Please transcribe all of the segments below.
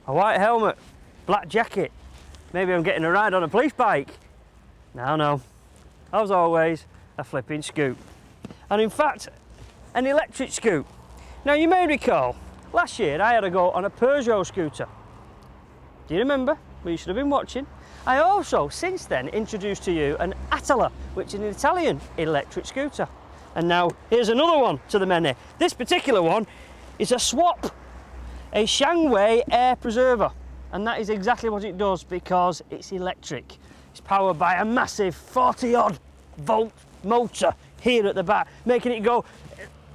a white helmet, black jacket. Maybe I'm getting a ride on a police bike. No. As always, a flipping scoot. And in fact, an electric scoot. Now you may recall, last year I had a go on a Peugeot scooter. Do you remember? Well, you should have been watching. I also, since then, introduced to you an Attila, which is an Italian electric scooter. And now, here's another one to the many. This particular one is a swap, a Shangwei air preserver. And that is exactly what it does because it's electric. It's powered by a massive 40-odd volt motor here at the back, making it go...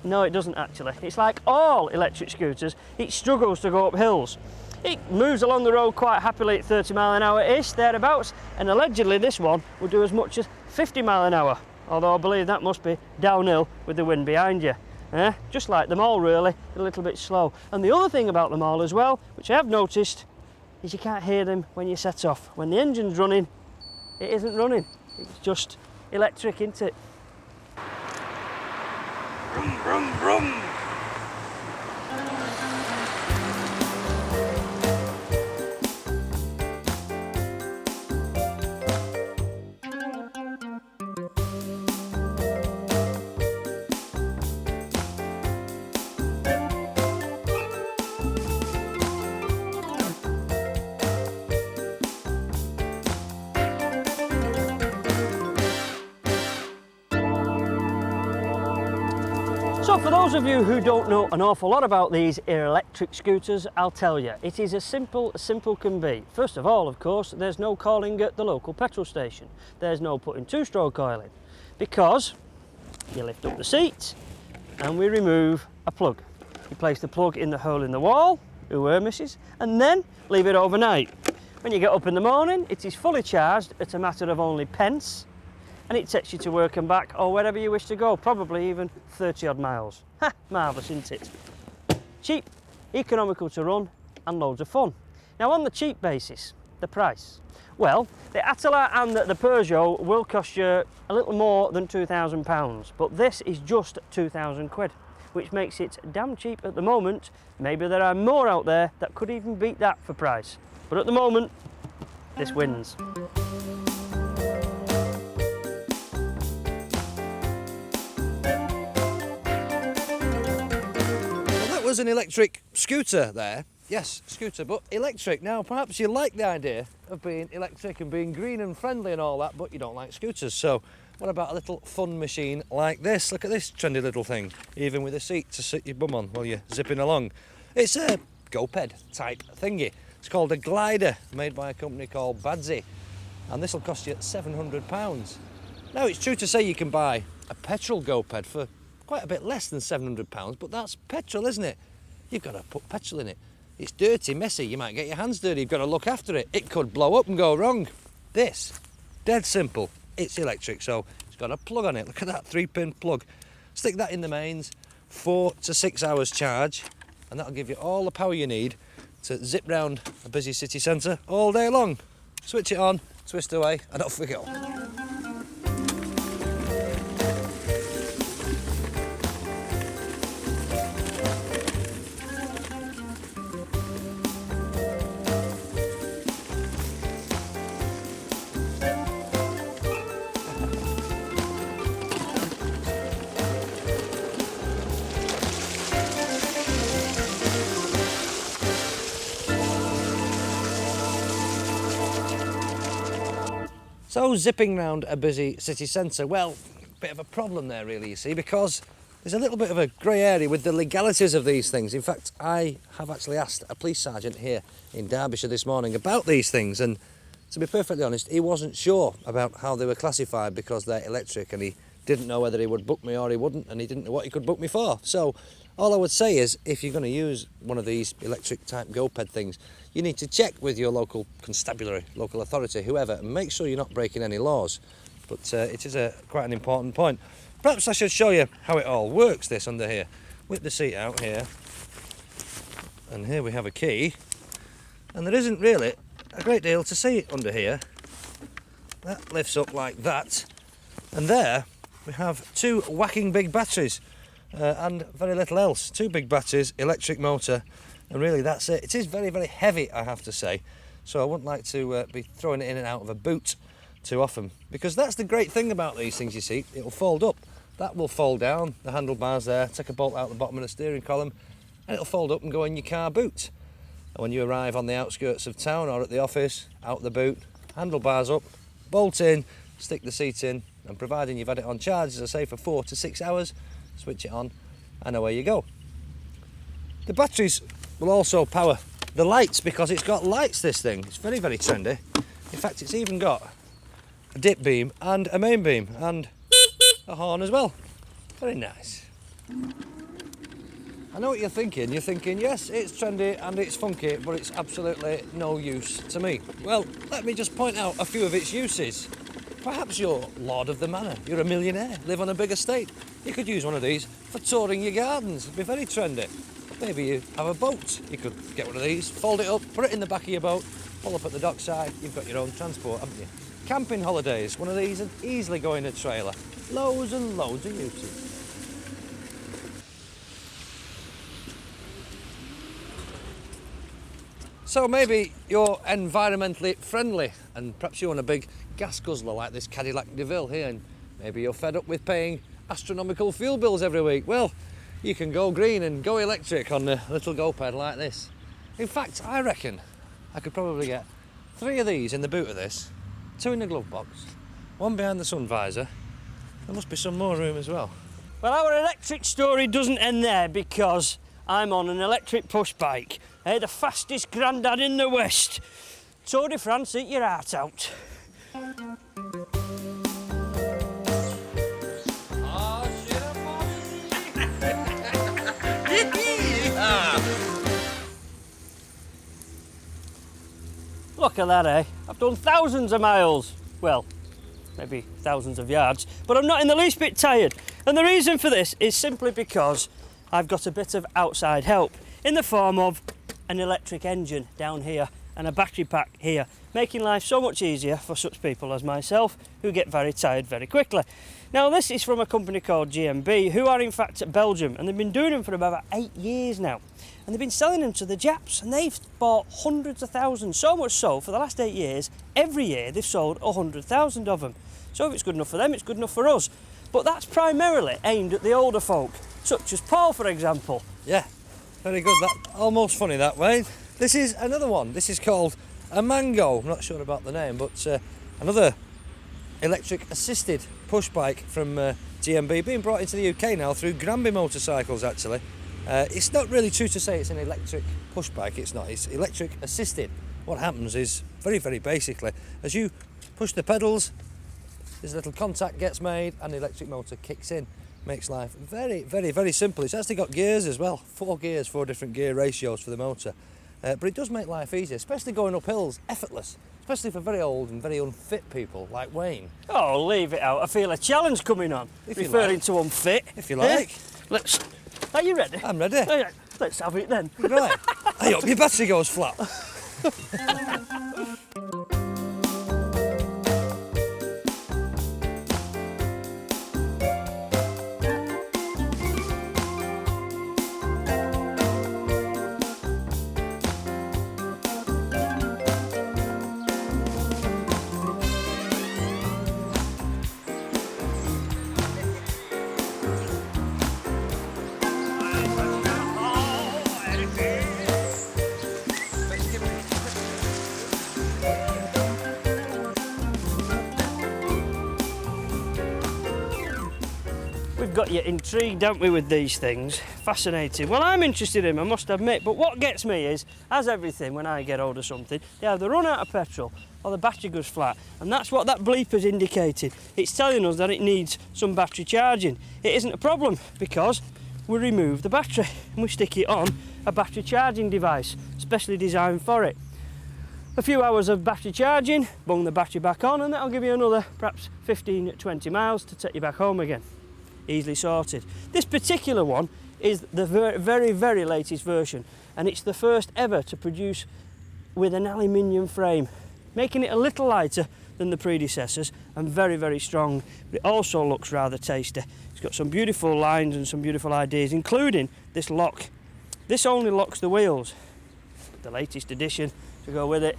No, it doesn't actually. It's like all electric scooters, it struggles to go up hills. It moves along the road quite happily at 30 mile an hour-ish, thereabouts, and allegedly this one will do as much as 50 mile an hour, although I believe that must be downhill with the wind behind you. Just like them all really, a little bit slow. And the other thing about them all as well, which I have noticed, is you can't hear them when you set off. When the engine's running, it isn't running. It's just electric, isn't it? Vroom, vroom, vroom. So for those of you who don't know an awful lot about these electric scooters, I'll tell you, it is as simple can be. First of all, of course, there's no calling at the local petrol station. There's no putting two-stroke oil in, because you lift up the seat and we remove a plug. You place the plug in the hole in the wall, misses, and then leave it overnight. When you get up in the morning, it is fully charged at a matter of only pence, and it takes you to work and back or wherever you wish to go, probably even 30-odd miles. Ha! Marvellous, isn't it? Cheap, economical to run, and loads of fun. Now on the cheap basis, the price. Well, the Attila and the Peugeot will cost you a little more than £2,000, but this is just 2,000 quid, which makes it damn cheap at the moment. Maybe there are more out there that could even beat that for price. But at the moment, this wins. Was an electric scooter there. Yes, scooter, but electric. Now, perhaps you like the idea of being electric and being green and friendly and all that, but you don't like scooters. So what about a little fun machine like this? Look at this trendy little thing, even with a seat to sit your bum on while you're zipping along. It's a GoPed type thingy. It's called a glider, made by a company called Badsy, and this will cost you £700. Now, it's true to say you can buy a petrol GoPed for quite a bit less than £700, but that's petrol, isn't it? You've got to put petrol in it. It's dirty, messy, you might get your hands dirty, you've got to look after it. It could blow up and go wrong. This, dead simple, it's electric, so it's got a plug on it. Look at that 3-pin plug. Stick that in the mains, 4 to 6 hours charge, and that'll give you all the power you need to zip round a busy city centre all day long. Switch it on, twist away, and off we go. So zipping round a busy city centre, well, a bit of a problem there really, you see, because there's a little bit of a grey area with the legalities of these things. In fact, I have actually asked a police sergeant here in Derbyshire this morning about these things, and to be perfectly honest, he wasn't sure about how they were classified because they're electric, and he didn't know whether he would book me or he wouldn't, and he didn't know what he could book me for. So all I would say is, if you're going to use one of these electric type GoPed things, you need to check with your local constabulary, local authority, whoever, and make sure you're not breaking any laws. But it is quite an important point. Perhaps I should show you how it all works, this under here. Whip the seat out here, and here we have a key, and there isn't really a great deal to see under here. That lifts up like that, and there we have 2 whacking big batteries and very little else. 2 big batteries, electric motor, And really that's it. It is very, very heavy, I have to say. So I wouldn't like to be throwing it in and out of a boot too often, because that's the great thing about these things, you see. It'll fold up. That will fold down, the handlebars there, take a bolt out the bottom of the steering column, and it'll fold up and go in your car boot. And when you arrive on the outskirts of town or at the office, out the boot, handlebars up, bolt in, stick the seat in, and providing you've had it on charge, as I say, for 4 to 6 hours, switch it on, and away you go. The batteries will also power the lights, because it's got lights, this thing. It's very, very trendy. In fact, it's even got a dip beam and a main beam and a horn as well. Very nice. I know what you're thinking. You're thinking, yes, it's trendy and it's funky, but it's absolutely no use to me. Well, let me just point out a few of its uses. Perhaps you're lord of the manor, you're a millionaire, live on a big estate. You could use one of these for touring your gardens. It'd be very trendy. Maybe you have a boat. You could get one of these, fold it up, put it in the back of your boat, pull up at the dockside. You've got your own transport, haven't you? Camping holidays, one of these would easily go in a trailer. Loads and loads of uses. So maybe you're environmentally friendly and perhaps you want a big gas guzzler like this Cadillac DeVille here, and maybe you're fed up with paying astronomical fuel bills every week. Well, you can go green and go electric on a little go-ped like this. In fact, I reckon I could probably get 3 of these in the boot of this, 2 in the glove box, 1 behind the sun visor. There must be some more room as well. Well, our electric story doesn't end there, because I'm on an electric push bike. Hey, the fastest grandad in the West. Tour de France, eat your heart out. Look at that, eh? I've done thousands of miles. Well, maybe thousands of yards, but I'm not in the least bit tired. And the reason for this is simply because I've got a bit of outside help in the form of an electric engine down here and a battery pack here, making life so much easier for such people as myself who get very tired very quickly. Now, this is from a company called GMB, who are in fact at Belgium, and they've been doing them for about 8 years now. And they've been selling them to the Japs, and they've bought hundreds of thousands, so much so for the last 8 years, every year they've sold 100,000 of them. So if it's good enough for them, it's good enough for us. But that's primarily aimed at the older folk, such as Paul, for example. Yeah, very good. That almost funny that way. This is another one. This is called a Mango. I'm not sure about the name, but another electric assisted push bike from GMB, being brought into the UK now through Granby Motorcycles, actually. It's not really true to say it's an electric push bike. It's not. It's electric assisted. What happens is, very, very basically, as you push the pedals, this little contact gets made and the electric motor kicks in. Makes life very, very, very simple. It's actually got gears as well. 4 gears, 4 different gear ratios for the motor. But it does make life easier, especially going up hills, effortless. Especially for very old and very unfit people like Wayne. Oh, leave it out. I feel a challenge coming on. Referring to unfit. If you like. Let's... Are you ready? I'm ready. Oh, yeah. Let's have it then. Right. I hope your battery goes flat. We've got you intrigued, haven't we, with these things? Fascinating. Well, I'm interested in them, I must admit, but what gets me is, as everything, when I get hold of something, they either run out of petrol or the battery goes flat, and that's what that bleeper's indicating. It's telling us that it needs some battery charging. It isn't a problem, because we remove the battery and we stick it on a battery charging device, specially designed for it. A few hours of battery charging, bung the battery back on, and that'll give you another perhaps 15-20 miles to take you back home again. Easily sorted. This particular one is the very, very latest version, and it's the first ever to produce with an aluminium frame, making it a little lighter than the predecessors and very, very strong. But it also looks rather tasty. It's got some beautiful lines and some beautiful ideas, including this lock. This only locks the wheels. The latest addition to go with it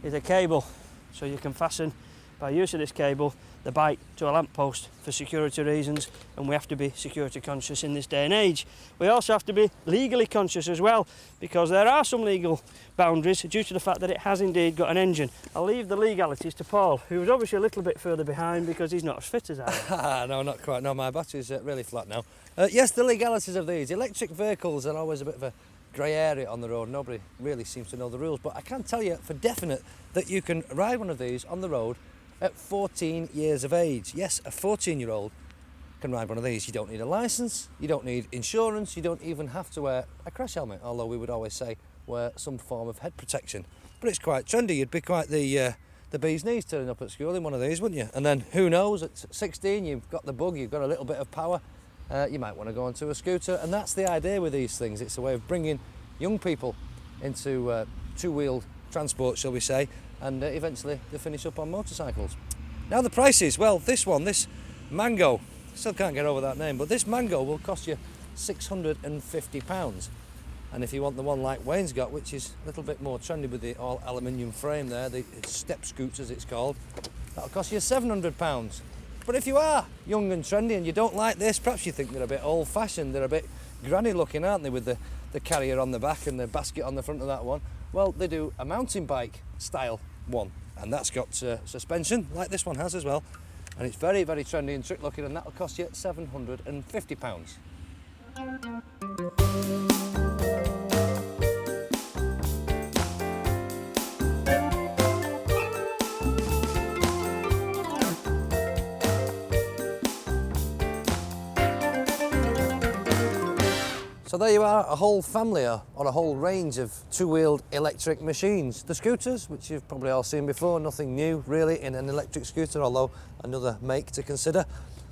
is a cable, so you can fasten, by use of this cable, the bike to a lamppost for security reasons, and we have to be security conscious in this day and age. We also have to be legally conscious as well, because there are some legal boundaries due to the fact that it has indeed got an engine. I'll leave the legalities to Paul, who's obviously a little bit further behind because he's not as fit as I am. No, not quite. No, my battery's really flat now. Yes, the legalities of these. Electric vehicles are always a bit of a grey area on the road. Nobody really seems to know the rules, but I can tell you for definite that you can ride one of these on the road at 14 years of age. Yes, a 14-year-old can ride one of these. You don't need a licence, you don't need insurance, you don't even have to wear a crash helmet, although we would always say wear some form of head protection. But it's quite trendy. You'd be quite the bee's knees turning up at school in one of these, wouldn't you? And then who knows, at 16 you've got the bug, you've got a little bit of power, you might want to go onto a scooter, and that's the idea with these things. It's a way of bringing young people into two-wheeled transport, shall we say, and eventually they finish up on motorcycles. Now the prices, well, this Mango, still can't get over that name, but this Mango will cost you £650. And if you want the one like Wayne's got, which is a little bit more trendy with the all aluminium frame there, the step scoots as it's called, that'll cost you £700. But if you are young and trendy and you don't like this, perhaps you think they're a bit old-fashioned, they're a bit granny looking, aren't they, with the carrier on the back and the basket on the front of that one. Well, they do a mountain bike style one, and that's got suspension like this one has as well, and it's very, very trendy and trick looking, and that'll cost you £750. So there you are, a whole family or a whole range of two-wheeled electric machines. The scooters, which you've probably all seen before, nothing new really in an electric scooter, although another make to consider.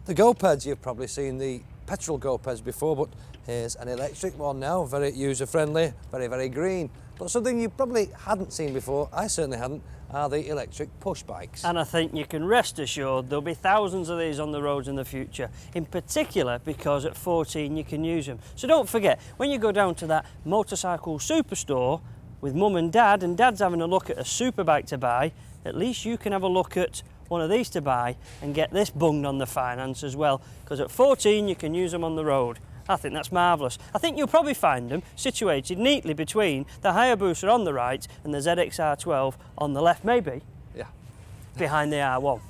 The go-peds, you've probably seen the petrol go-peds before, but here's an electric one now, very user-friendly, very, very green. But something you probably hadn't seen before, I certainly hadn't, are the electric push bikes. And I think you can rest assured there'll be thousands of these on the roads in the future, in particular because at 14 you can use them. So don't forget, when you go down to that motorcycle superstore with mum and dad's having a look at a super bike to buy, at least you can have a look at one of these to buy and get this bunged on the finance as well, because at 14 you can use them on the road. I think that's marvellous. I think you'll probably find them situated neatly between the Hayabusa on the right and the ZX-R12 on the left, maybe Yeah. behind the R1.